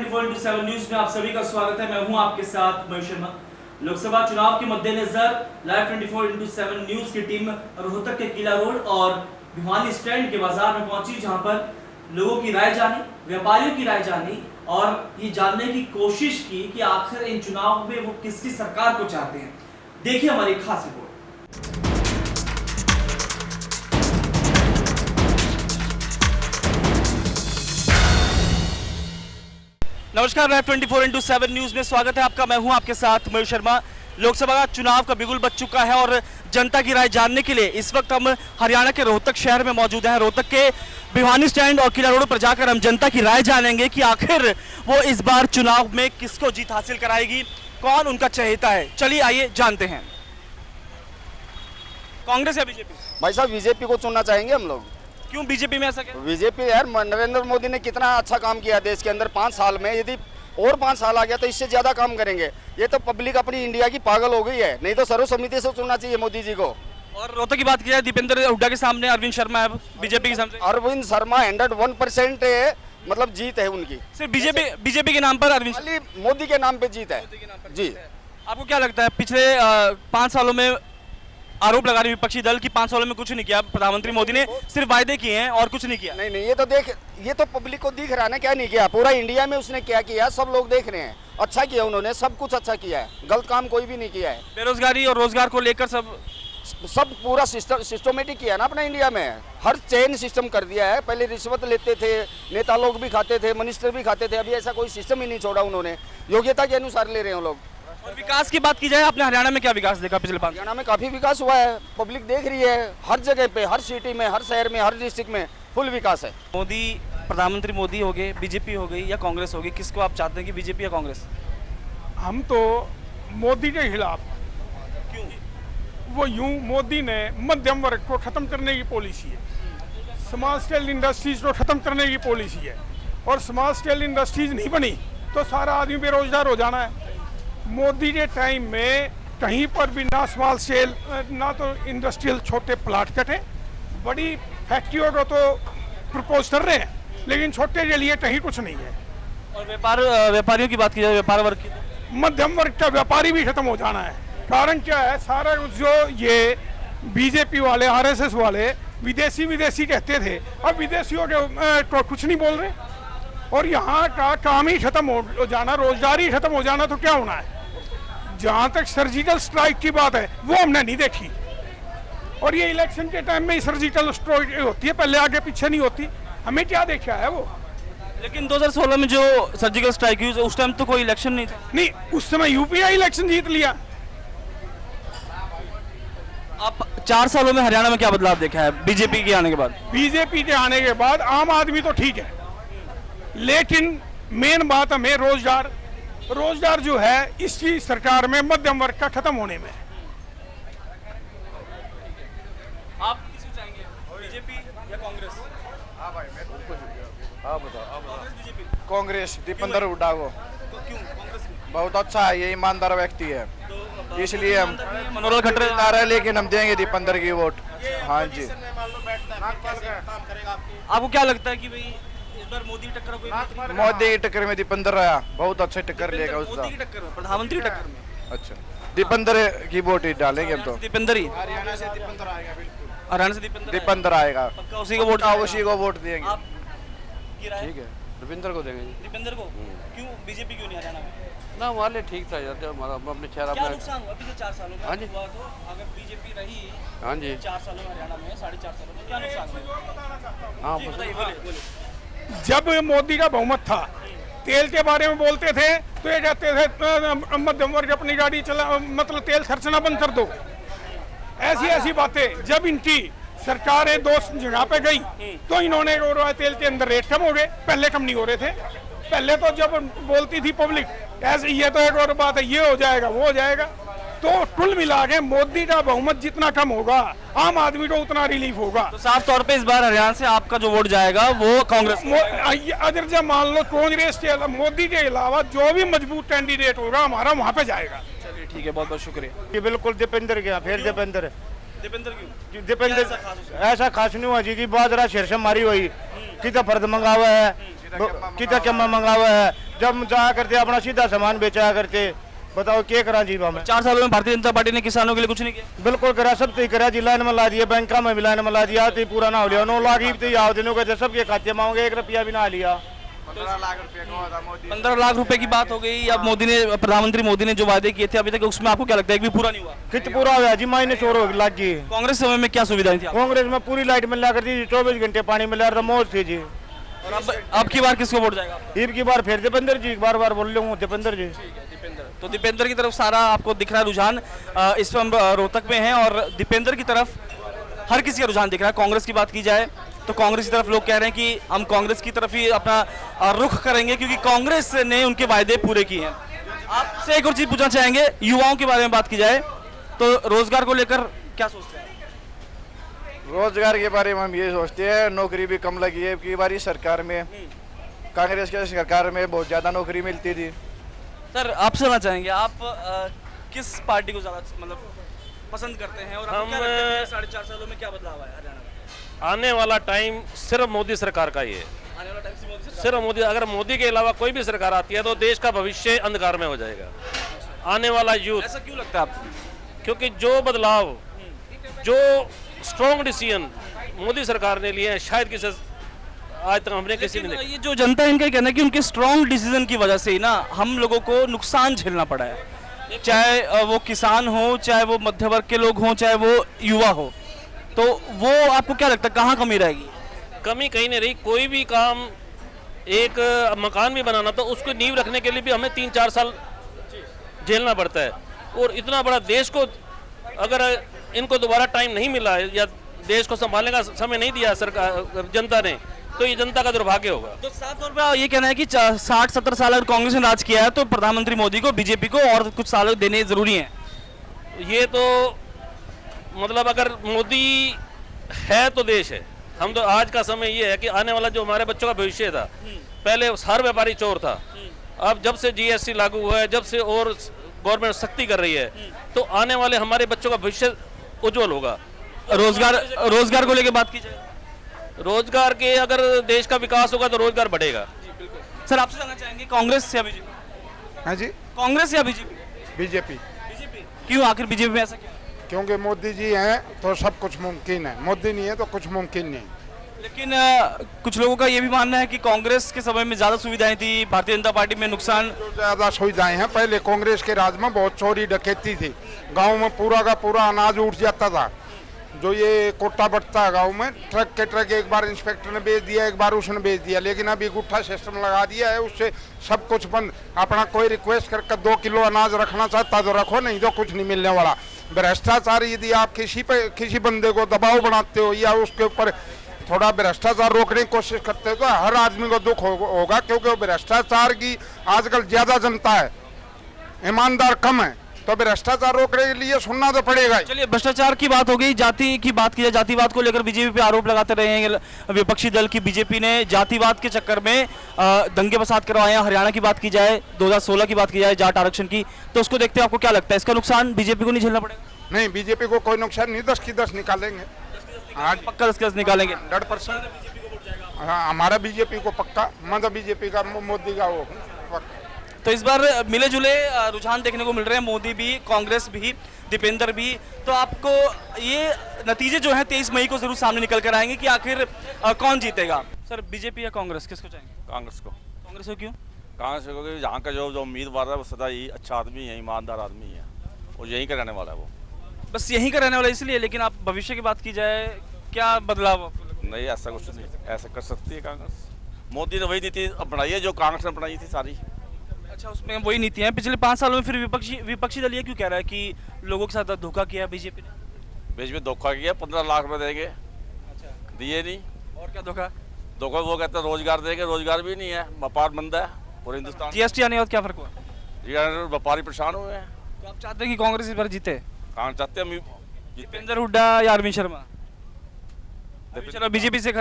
24/7 news में आप सभी का स्वागत है। मैं हूं आपके साथ मयूर शर्मा। लोकसभा चुनाव के मद्देनजर लाइव 24/7 न्यूज की टीम रोहतक के किला रोड और भिवानी स्टैंड के बाजार में पहुंची, जहां पर लोगों की राय जानी, व्यापारियों की राय जानी और ये जानने की कोशिश की कि आखिर इन चुनाव में वो किसकी सरकार को चाहते हैं। देखिए हमारी खास रिपोर्ट। नमस्कार, लाइव 24/7 न्यूज में स्वागत है आपका। मैं हूं आपके साथ मयूर शर्मा। लोकसभा का चुनाव का बिगुल बज चुका है और जनता की राय जानने के लिए इस वक्त हम हरियाणा के रोहतक शहर में मौजूद हैं। रोहतक के भिवानी स्टैंड और किला रोड पर जाकर हम जनता की राय जानेंगे कि आखिर वो इस बार चुनाव में किसको जीत हासिल कराएगी, कौन उनका चहेता है। चलिए आइए जानते हैं। कांग्रेस या बीजेपी? भाई साहब बीजेपी को चुनना चाहेंगे हम लोग। क्यों बीजेपी में ऐसा क्या? बीजेपी यार, नरेंद्र मोदी ने कितना अच्छा काम किया देश के अंदर 5 साल में। यदि और 5 साल आ गया तो इससे ज्यादा काम करेंगे। ये तो पब्लिक अपनी इंडिया की पागल हो गई है। नहीं तो सर्वसम्मति से चुनना चाहिए मोदी जी को। और रोहतक की बात की जाए, दीपेंद्र हुड्डा के सामने अरविंद शर्मा है बीजेपी के सामने। अरविंद शर्मा 101% मतलब जीत है उनकी। सिर्फ बीजेपी के नाम पर अरविंद, खाली मोदी के नाम पे जीत है जी। आपको क्या लगता है पिछले 5 सालों में आरोप लगा रही विपक्षी दल की 5 सालों में कुछ नहीं किया, प्रधानमंत्री मोदी ने सिर्फ वायदे किए हैं और कुछ नहीं किया? नहीं, ये तो पब्लिक को दिख रहा है ना, क्या नहीं किया। पूरा इंडिया में उसने क्या किया सब लोग देख रहे हैं। अच्छा किया उन्होंने, सब कुछ अच्छा किया है, गलत काम कोई भी नहीं किया है। बेरोजगारी और रोजगार को लेकर सब पूरा सिस्टमेटिक किया ना अपना इंडिया में। हर चेन सिस्टम कर दिया है। पहले रिश्वत लेते थे, नेता लोग भी खाते थे, मिनिस्टर भी खाते थे। अभी ऐसा कोई सिस्टम ही नहीं छोड़ा उन्होंने। योग्यता के अनुसार ले रहे हैं लोग। और विकास की बात की जाए, आपने हरियाणा में क्या विकास देखा पिछले 5? हरियाणा में काफी विकास हुआ है, पब्लिक देख रही है। हर जगह पे, हर सिटी में, हर शहर में, हर डिस्ट्रिक्ट में फुल विकास है। मोदी, प्रधानमंत्री मोदी हो गए, बीजेपी हो गई या कांग्रेस होगी, किसको आप चाहते हैं कि बीजेपी या कांग्रेस? हम तो मोदी के खिलाफ। क्यों? वो यूं, मोदी ने मध्यम वर्ग को खत्म करने की पॉलिसी है, स्मॉल स्केल इंडस्ट्रीज को खत्म करने की पॉलिसी है। और स्मॉल स्केल इंडस्ट्रीज नहीं बनी तो सारा आदमी बेरोजगार हो जाना है। मोदी के टाइम में कहीं पर भी ना स्मॉल स्केल, ना तो इंडस्ट्रियल छोटे प्लाट कटे। बड़ी फैक्ट्रियों को तो प्रपोज कर रहे हैं, लेकिन छोटे के लिए कहीं कुछ नहीं है। और व्यापारियों की बात की जाए, व्यापार वर्ग की, मध्यम वर्ग का व्यापारी भी खत्म हो जाना है। कारण क्या है, सारा जो ये बीजेपी वाले, आरएसएस वाले विदेशी कहते थे, अब विदेशियों के कुछ नहीं बोल रहे। और यहाँ का काम ही खत्म हो जाना, रोजगार ही खत्म हो जाना, तो क्या होना है। जहाँ तक सर्जिकल स्ट्राइक की बात है वो हमने नहीं देखी। और ये इलेक्शन के टाइम में ही सर्जिकल स्ट्राइक होती है, पहले आगे पीछे नहीं होती। हमें क्या देखा है वो। लेकिन 2016 में जो सर्जिकल स्ट्राइक हुई उस टाइम तो कोई इलेक्शन नहीं था। नहीं, उस समय यूपीए इलेक्शन जीत लिया। आप 4 सालों में हरियाणा में क्या बदलाव देखा है बीजेपी के आने के बाद? बीजेपी के आने के बाद आम आदमी तो ठीक है, लेकिन मेन बात हमें रोजगार जो है इसकी सरकार में मध्यम वर्ग का खत्म होने में। आप किसको चाहेंगे, बीजेपी या कांग्रेस? कांग्रेस, दीपेंद्र हुड्डा को। तो क्यों कांग्रेस? बहुत अच्छा है, ये ईमानदार व्यक्ति है, इसलिए हम मनोहर खट्टर आ रहे, लेकिन हम देंगे दीपेंद्र की वोट। हाँ जी। आपको क्या लगता है कि भाई इस बार मोदी की टक्कर कोई? मोदी की टक्कर में दीपेंद्र आया, बहुत अच्छा टक्कर लेगा उसका। मोदी की टक्कर में, प्रधानमंत्री टक्कर में। अच्छा, दीपेंद्र की वोट ही डालेंगे हम तो। दीपेंद्र ही? हरियाणा से दीपेंद्र आएगा, बिल्कुल हरियाणा से दीपेंद्र आएगा। पक्का उसी को वोट? उसी को वोट देंगे। आप की राय? ठीक है, दीपेंद्र को देंगे। दीपेंद्र को? क्यों बीजेपी क्यों नहीं हरियाणा में? ना वाले ठीक था यार, हमारा अपने चेहरा क्या नुकसान हुआ पिछले 4 सालों में? हाँ जी। हुआ तो अगर बीजेपी रही हाँ जी 4 सालों में हरियाणा में, 4.5 सालों में, क्या नुकसान हुआ? हाँ, जी बताइए, बोलिए। जब मोदी का बहुमत था, तेल के बारे में बोलते थे तो ये कहते थे मध्यम वर्ग अपनी गाड़ी चला, मतलब तेल खर्चना बंद कर दो। ऐसी बातें। जब इनकी सरकारें 2 जगह पे गई तो इन्होंने तेल के अंदर रेट कम हो गए, पहले कम नहीं हो रहे थे। पहले तो जब बोलती थी पब्लिक ऐसे, ये तो एक और बात है, ये हो जाएगा वो हो जाएगा। तो कुल मिला के मोदी का बहुमत जितना कम होगा, आम आदमी को उतना रिलीफ होगा। तो साफ तौर पे इस बार हरियाणा से आपका जो वोट जाएगा वो कांग्रेस? अगर जब मान लो कांग्रेस के मोदी के अलावा जो भी मजबूत कैंडिडेट होगा हमारा वहाँ पे जाएगा। चलिए ठीक है, बहुत बहुत शुक्रिया। ये बिल्कुल दीपेंद्र के, फिर दीपेंद्र क्यों? दीपेंद्र ऐसा खास नहीं हुआ जी की बात रहा शेर से मारी हुई कि तो फर्द मंगावा है कितना कम मंगा हुआ है। जब जाया करते अपना सीधा सामान बेचा करते, बताओ क्या करा जी हम। 4 सालों में भारतीय जनता पार्टी ने किसानों के लिए कुछ नहीं किया। बिल्कुल करा, सब तो करा जी, लाइन में ला दिया, बैंक में भी लाइन में ला दिया, तो पूरा ना हो लिया। 9 लाख तो याद दिनों के सबके खाते मांगे, 1 रुपया भी ना लिया। 15 लाख रुपए का हुआ था मोदी। 15 लाख रुपए की बात हो गई। अब मोदी ने, प्रधानमंत्री मोदी ने जो वादे किए थे अभी तक, उसमें आपको क्या लगता है एक भी पूरा नहीं हुआ? कित पूरा हुआ जी, माइनस और लग गई। कांग्रेस समय में क्या सुविधाएं थी आपको? कांग्रेस में पूरी लाइट मिला करती थी, 24 घंटे पानी मिला रहा था, मौज थी जी। और अब की बार किसको वोट जाएगा? ईब की बार फिर दीपेंद्र जी, बार बार बोल रहा हूँ दीपेंद्र जी। तो दीपेंद्र की तरफ सारा आपको दिख रहा है रुझान। इस वक्त हम रोहतक में हैं और दीपेंद्र की तरफ हर किसी का रुझान दिख रहा है। कांग्रेस की बात की जाए तो कांग्रेस की तरफ लोग कह रहे हैं कि हम कांग्रेस की तरफ ही अपना रुख करेंगे क्योंकि कांग्रेस ने उनके वायदे पूरे किए हैं। आपसे एक और चीज पूछना चाहेंगे, युवाओं के बारे में बात की जाए तो रोजगार को लेकर क्या सोचते हैं? रोजगार के बारे में हम ये सोचते हैं, नौकरी भी कम लगी है की बारी सरकार में। कांग्रेस के सरकार में बहुत ज्यादा नौकरी मिलती थी। सर आप सुनना चाहेंगे, आप किस पार्टी को ज्यादा मतलब पसंद करते हैं और आपको क्या लगता है 4.5 सालों में क्या बदलाव आया हरियाणा में? आने वाला टाइम सिर्फ मोदी सरकार का ही है। आने वाला टाइम से मोदी सरकार। सिर्फ मोदी, अगर मोदी के अलावा कोई भी सरकार आती है तो देश का भविष्य अंधकार में हो जाएगा। आने वाला यूथ, ऐसा क्यों लगता है आपको? क्योंकि जो बदलाव, जो स्ट्रॉन्ग डिसीजन मोदी सरकार ने लिए हैं, शायद किसी आज तक हमने किसी ने लेकिन नहीं। ये जो जनता है इनका ये कहना है कि उनके स्ट्रॉन्ग डिसीजन की वजह से ही ना हम लोगों को नुकसान झेलना पड़ा है, चाहे वो किसान हो, चाहे वो मध्य वर्ग के लोग हों, चाहे वो युवा हो। तो वो आपको क्या लगता है कहाँ कमी रहेगी? कमी कहीं नहीं रही। कोई भी काम, एक मकान भी बनाना तो उसको नींव रखने के लिए भी हमें 3-4 साल झेलना पड़ता है। और इतना बड़ा देश को अगर इनको दोबारा टाइम नहीं मिला है या देश को संभालने का समय नहीं दिया सरकार, जनता ने, तो ये जनता का दुर्भाग्य होगा। तो साफ तौर पर ये कहना है कि 60-70 साल अगर कांग्रेस ने राज किया है तो प्रधानमंत्री मोदी को, बीजेपी को और कुछ साल देने जरूरी है। ये तो मतलब अगर मोदी है तो देश है। हम तो आज का समय ये है कि आने वाला जो हमारे बच्चों का भविष्य था, पहले हर व्यापारी चोर था, अब जब से जीएसटी लागू हुआ है, जब से और गवर्नमेंट सख्ती कर रही है, तो आने वाले हमारे बच्चों का भविष्य उज्जवल होगा। रोजगार को लेकर बात की जाए, रोजगार के अगर देश का विकास होगा तो रोजगार बढ़ेगा। सर आपसे जानना चाहेंगे कांग्रेस या बीजेपी? हाँ जी, कांग्रेस या बीजेपी? बीजेपी। बीजेपी क्यों? आखिर बीजेपी में ऐसा क्यों? क्योंकि मोदी जी हैं तो सब कुछ मुमकिन है, मोदी नहीं है तो कुछ मुमकिन नहीं। लेकिन कुछ लोगों का ये भी मानना है कि कांग्रेस के समय में ज्यादा सुविधाएं थी, भारतीय जनता पार्टी में नुकसान। जो ज़्यादा सुविधाएं हैं, पहले कांग्रेस के राज में बहुत चोरी डकैती थी, गांव में पूरा का पूरा अनाज उठ जाता था। जो ये कोटा बढ़ता है गांव में, ट्रक के ट्रक एक बार इंस्पेक्टर ने बेच दिया, एक बार उसने बेच दिया, लेकिन अभी गुट्ठा सिस्टम लगा दिया है, उससे सब कुछ बंद। अपना कोई रिक्वेस्ट करके 2 किलो अनाज रखना चाहता तो रखो, नहीं तो कुछ नहीं मिलने वाला। भ्रष्टाचार, यदि आप किसी बंदे को दबाव बनाते हो या उसके ऊपर थोड़ा भ्रष्टाचार रोकने की कोशिश करते हो तो हर आदमी को दुख होगा, क्योंकि वो भ्रष्टाचार की आजकल ज्यादा जनता है, ईमानदार कम है, तो भ्रष्टाचार रोकने के लिए सुनना तो पड़ेगा ही। चलिए भ्रष्टाचार की बात हो गई, जाति की बात की जाए, जातिवाद को लेकर बीजेपी पे आरोप लगाते रहे हैं विपक्षी दल की बीजेपी ने। जातिवाद के चक्कर में दंगे फसाद करवाए हैं। हरियाणा की बात की जाए, 2016 की बात की जाए, जाट आरक्षण की, तो उसको देखते हुए आपको क्या लगता है इसका नुकसान बीजेपी को नहीं झेलना पड़ेगा? नहीं, बीजेपी को कोई नुकसान नहीं, 10 की 10 निकालेंगे। हाँ, पक्का 10 निकालेंगे। 100%। हाँ, हमारा बीजेपी को पक्का, मतलब बीजेपी का, मोदी का वो पक्का। तो इस बार मिले जुले रुझान देखने को मिल रहे हैं, मोदी भी, कांग्रेस भी, दीपेंद्र भी। तो आपको ये नतीजे जो हैं 23 मई को जरूर सामने निकल कर आएंगे कि आखिर कौन जीतेगा। सर बीजेपी या कांग्रेस, किसको चाहेंगे? कांग्रेस को। कांग्रेस को क्यों? कांग्रेस को क्योंकि यहाँ का जो उम्मीदवार है वो सदा ही अच्छा आदमी है, ईमानदार आदमी है, और यहीं का रहने वाला है वो। बस यहीं का रहने वाला इसलिए? लेकिन आप भविष्य की बात की जाए, क्या बदलाव आपको लगता है? नहीं, ऐसा कुछ नहीं, ऐसा कर सकती है कांग्रेस। मोदी ने वही नीति अपनाई है जो कांग्रेस ने अपनाई थी सारी। अच्छा, उसमें वही नीति है पिछले 5 सालों में। फिर विपक्षी दल ये क्यों कह रहा है कि लोगों के साथ धोखा किया बीजेपी ने? बीच में धोखा किया, 15 लाख रुपए देंगे, अच्छा, दिए नहीं। और क्या धोखा? धोखा वो कहते हैं रोजगार देंगे, रोजगार भी नहीं है, व्यापार बंद है पूरे हिंदुस्तान। जीएसटी आने के बाद क्या फर्क हुआ? व्यापारी परेशान हुए हैं। तो आप चाहते हैं कि कांग्रेस इस बार जीते? कांग्रेस चाहते हैं दीपेंद्र हुड्डा या अरविंद शर्मा? अरविंद शर्मा बीजेपी से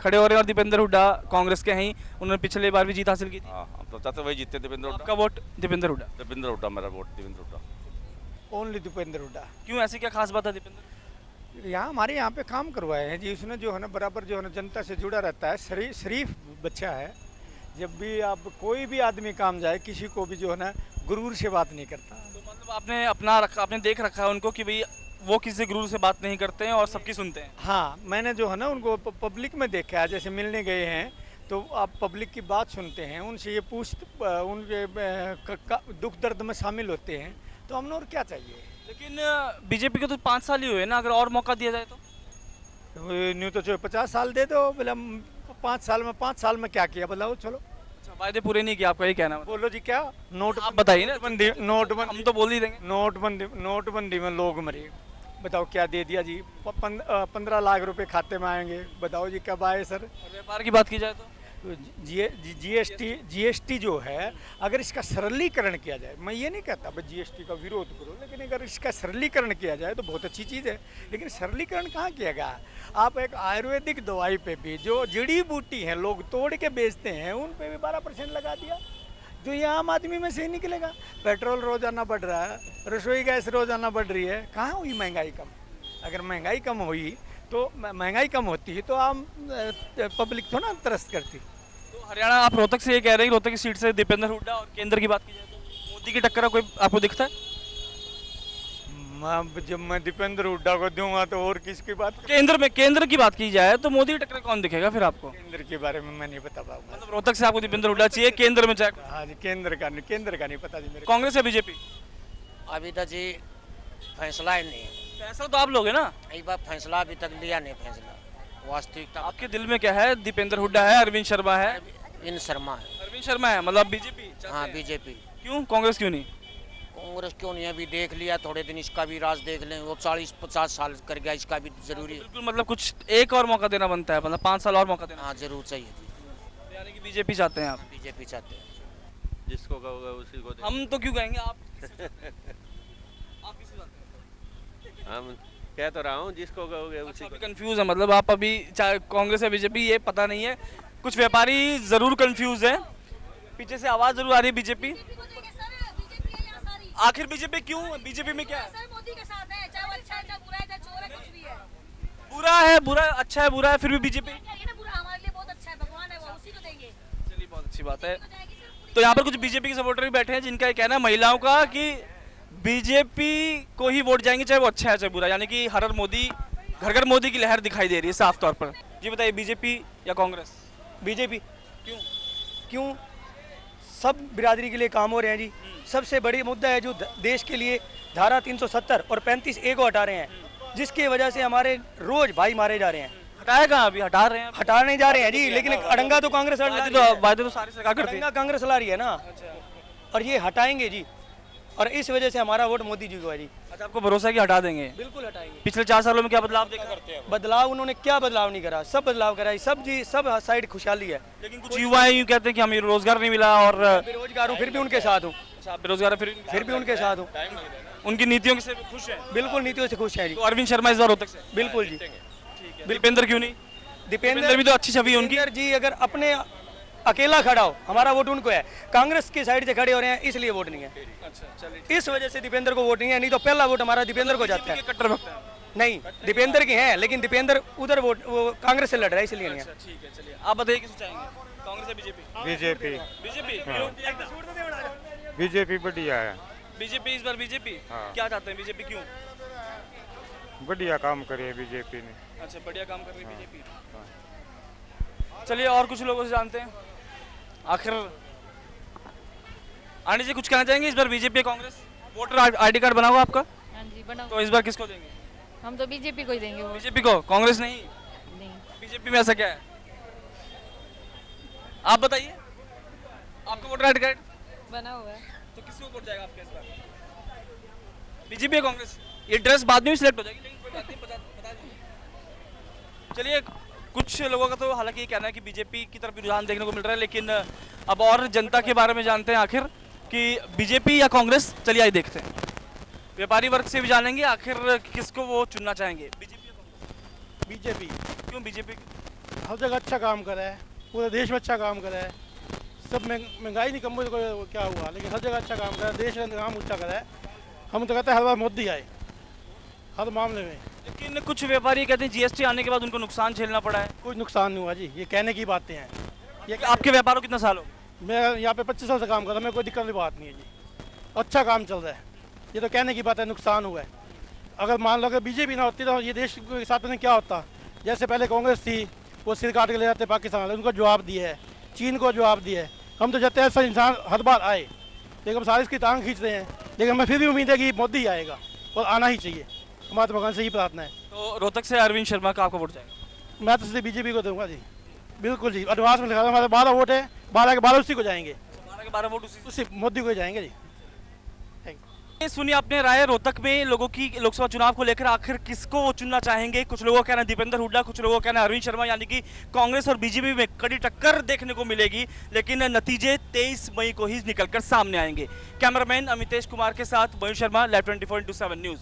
खड़े हो रहे हैं और दीपेंद्र हुड्डा कांग्रेस के हैं, उन्होंने पिछले बार भी जीत हासिल की थी। हाँ, हम तो चाहते वही जीते, दीपेंद्र हुड्डा। आपका वोट दीपेंद्र हुड्डा? दीपेंद्र हुड्डा, मेरा वोट दीपेंद्र हुड्डा। ओनली दीपेंद्र हुड्डा। क्यों, ऐसी क्या खास बात है दीपेंद्र? यहाँ हमारे यहाँ पे काम करवाए हैं जी। उसने जो है ना बराबर जो है ना जनता से जुड़ा रहता है, शरीफ बच्चा है। जब भी आप कोई भी आदमी काम जाए, किसी को भी जो है ना गुरूर से बात नहीं करता। तो मतलब आपने देख रखा है उनको कि भाई वो किसी गुरु से बात नहीं करते हैं और सबकी सुनते हैं। हाँ, मैंने जो है ना उनको पब्लिक में देखा है। जैसे मिलने गए हैं तो आप पब्लिक की बात सुनते हैं, उनसे ये उनके दुख दर्द में शामिल होते हैं। तो हमने और क्या चाहिए। लेकिन बीजेपी के तो 5 साल ही हुए ना, अगर और मौका दिया जाए तो। न्यू तो 50 साल दे दो। बोला 5 साल में क्या किया बताओ। चलो अच्छा, वायदे पूरे नहीं किए, आपका यही कहना है। बोलो जी क्या। आप बताइए ना। नोटबंदी हम तो बोल ही देंगे। नोटबंदी में लोग मरे। बताओ क्या दे दिया जी। 15 लाख रुपए खाते में आएंगे। बताओ जी कब आए सर। और व्यापार की बात की जाए तो जीएसटी जो है, अगर इसका सरलीकरण किया जाए, मैं ये नहीं कहता भाई जीएसटी का विरोध करो, लेकिन अगर इसका सरलीकरण किया जाए तो बहुत अच्छी चीज़ है। लेकिन सरलीकरण कहाँ किया गया। आप एक आयुर्वेदिक दवाई पे भी जो जड़ी बूटी हैं लोग तोड़ के बेचते हैं, उन पे भी 12% लगा दिया, जो ये आम आदमी में से ही निकलेगा। पेट्रोल रोजाना बढ़ रहा है, रसोई गैस रोजाना बढ़ रही है, कहाँ हुई महंगाई कम। अगर महंगाई कम हुई तो महंगाई कम होती तो आम पब्लिक थोड़ा तरस करती। तो हरियाणा, आप रोहतक से ये कह रहे हैं कि रोहतक की सीट से दीपेंद्र हुड्डा, और केंद्र की बात की जाए तो मोदी की टक्कर कोई आपको दिखता है। जब मैं दीपेंद्र हुड्डा को दूंगा तो और किसकी बात। केंद्र की बात की जाए तो मोदी की टक्कर कौन दिखेगा फिर आपको। केंद्र के बारे में मैं नहीं बता पाऊंगा। मतलब रोहतक से आपको दीपेंद्र हुड्डा चाहिए, केंद्र में चाहे। हाँ जी, केंद्र का नहीं पता जी मेरे। कांग्रेस या बीजेपी। अभी तक जी फैसला ही नहीं है। फैसला तो आप लोग है ना। एक बार फैसला अभी तक लिया नहीं। फैसला वास्तविकता आपके दिल में क्या है। दीपेंद्र हुड्डा है, अरविंद शर्मा है। इन शर्मा है। अरविंद शर्मा है, मतलब बीजेपी। हाँ बीजेपी। क्यों, कांग्रेस क्यों नहीं। कांग्रेस क्यों नहीं, अभी देख लिया थोड़े दिन, इसका भी राज देख लें। वो 40-50 साल कर गया, इसका भी जरूरी है। बिल्कुल, मतलब कुछ एक और मौका देना बनता है, मतलब 5 साल और मौका देना। हाँ जरूर चाहिए जी। यानी कि बीजेपी चाहते हैं आप। बीजेपी चाहते हैं। जिसको कहोगे उसी को हम तो क्यों कहेंगे। आप किसी बात हम कह तो रहा हूँ, जिसको कहोगे उसी को। कंफ्यूज है, मतलब आप अभी चाहे कांग्रेस या बीजेपी ये पता नहीं है। कुछ व्यापारी जरूर कंफ्यूज है। पीछे से आवाज जरूर आ रही है बीजेपी। आखिर बीजेपी क्यों, बीजेपी में क्या है। मोदी के साथ है, चाहे वो अच्छा है, चाहे बुरा है, चाहे चोर है, कुछ भी है। बुरा है, अच्छा है, बुरा है, फिर भी बीजेपी। बुरा हमारे लिए बहुत अच्छा है, भगवान है, वो उसी को देंगे। चलिए, बहुत अच्छी बात है। तो यहाँ पर कुछ बीजेपी के सपोर्टर भी बैठे हैं जिनका ये कहना है महिलाओं का कि बीजेपी को ही वोट जाएंगे, चाहे वो अच्छा है चाहे बुरा। यानी कि हर मोदी, घर घर मोदी की लहर दिखाई दे रही है साफ तौर पर। जी बताइए, बीजेपी या कांग्रेस। बीजेपी। क्यों सब बिरादरी के लिए काम हो रहे हैं जी। सबसे बड़ी मुद्दा है जो देश के लिए धारा 370 और 35A को हटा रहे हैं, जिसकी वजह से हमारे रोज भाई मारे जा रहे हैं। हटाया कहाँ, अभी हटा रहे हैं। हटा नहीं जा रहे हैं जी, लेकिन अड़ंगा तो कांग्रेस वायदे तो सारी सरकार करती है। अड़ंगा कांग्रेस ला रही है ना, और ये हटाएंगे जी, और इस वजह से हमारा वोट मोदी जी को है जी। अच्छा, आपको भरोसा है कि हटा देंगे। बिल्कुल हटाएंगे। पिछले 4 सालों में क्या बदलाव देखा करते हैं। बदलाव उन्होंने क्या बदलाव नहीं करा, सब बदलाव करा है, सब जी, सब साइड खुशहाली है। लेकिन कुछ युवा यूँ कहते हैं कि हमें रोजगार नहीं मिला और बेरोजगार हूँ, फिर भी उनके साथ हूँ। बेरोजगार फिर भी उनके साथ हूँ। उनकी नीतियों से खुश है। बिल्कुल नीतियों से खुश है जी। तो अरविंद शर्मा इस बार रोहतक से। बिल्कुल जी। दीपेंद्र क्यों नहीं। दीपेंद्र भी तो अच्छी छवि है उनकी। दीपेंद्र जी अगर अपने अकेला खड़ा हो, हमारा वोट उनको है। कांग्रेस की साइड से खड़े हो रहे हैं, इसलिए वोट नहीं है। अच्छा, चलिए, इस वजह से दीपेंद्र को वोट नहीं है, नहीं तो पहला वोट हमारा दीपेंद्र को जाता है। कट्टर भक्त है। नहीं, दीपेंद्र की है, लेकिन दीपेंद्र उधर वोट वो कांग्रेस से लड़ रहा है, इसलिए नहीं है। ठीक है, चलिए आप बताइए किसे चाहेंगे, कांग्रेस या बीजेपी। बीजेपी। बीजेपी बढ़िया है। बीजेपी इस बार बीजेपी। क्या चाहते हैं बीजेपी, क्यों। बढ़िया काम करे है बीजेपी ने। अच्छा, बढ़िया काम कर रही है बीजेपी। चलिए और कुछ लोगों से जानते हैं। आखिर आंटी जी कुछ कहना चाहेंगे इस बार बीजेपी या कांग्रेस। वोटर आईडी कार्ड बना हुआ आपका। हाँ जी बनाओ। तो इस बार किसको देंगे। हम तो बीजेपी को ही देंगे। बीजेपी को, कांग्रेस नहीं। बीजेपी में ऐसा क्या है, आप बताइए। आपका वोटर आईडी कार्ड बना हुआ है। तो किसको वोट जाएगा आपके इस बार, बीजेपी या कांग्रेस। ये ड्रेस बाद में भी सिलेक्ट हो जाएगी, लेकिन कोई बात नहीं, बता दीजिए। चलिए, कुछ लोगों का तो हालांकि ये कहना है कि बीजेपी की तरफ रुझान देखने को मिल रहा है, लेकिन अब और जनता के बारे में जानते हैं आखिर कि बीजेपी या कांग्रेस। चलिए आइए देखते हैं। व्यापारी वर्ग से भी जानेंगे आखिर किसको वो चुनना चाहेंगे, बीजेपी या कांग्रेस। बीजेपी। क्यों बीजेपी। हर जगह अच्छा काम करा है, पूरे देश में अच्छा काम करा है। सब महंगाई नहीं कम हुई तो क्या हुआ, लेकिन हर जगह अच्छा काम करा है, देश का नाम ऊँचा करा है। हम तो कहते हैं हर बार मोदी आए हर मामले में। लेकिन कुछ व्यापारी कहते हैं जीएसटी आने के बाद उनको नुकसान झेलना पड़ा है। कोई नुकसान नहीं हुआ जी, ये कहने की बातें हैं। ये आपके व्यापार को कितना साल हो गए? मैं यहाँ पे 25 साल से काम कर रहा हूँ, मेरे कोई दिक्कत की बात नहीं है जी, अच्छा काम चल रहा है। ये तो कहने की बात है, नुकसान हुआ है। अगर मान लो अगर बीजेपी ना होती तो ये देश के साथ में क्या होता। जैसे पहले कांग्रेस थी, वो सिर काट के ले जाते पाकिस्तान, उनको जवाब दिया है, चीन को जवाब दिया है। हम तो चाहते हैं ऐसा इंसान हर बार आए, लेकिन हम सारे इसकी टांग खींच रहे हैं। लेकिन हमें फिर भी उम्मीद है कि मोदी आएगा और आना ही चाहिए, हमारे भगवान से ही प्रार्थना है। तो रोहतक से अरविंद शर्मा का आपका वोट जाएगा? मैं तो सीधे बीजेपी को दूंगा जी, बिल्कुल जी। एडवांस में लिखा था, हमारे 12 वोट है, 12 के 12 उसी को जाएंगे, 12 के 12 वोट उसी मोदी को जाएंगे जी। सुनिए अपने राय रोहतक में लोगों की लोकसभा चुनाव को लेकर आखिर किसको वो चुनना चाहेंगे। कुछ लोगों का कहना है दीपेंद्र हुड्डा, कुछ लोगों का कहना है अरविंद शर्मा, यानी कि कांग्रेस और बीजेपी में कड़ी टक्कर देखने को मिलेगी। लेकिन नतीजे 23 मई को ही निकलकर सामने आएंगे। कैमरामैन अमितेश कुमार के साथ मयूर शर्मा, लाइव 24/7 न्यूज।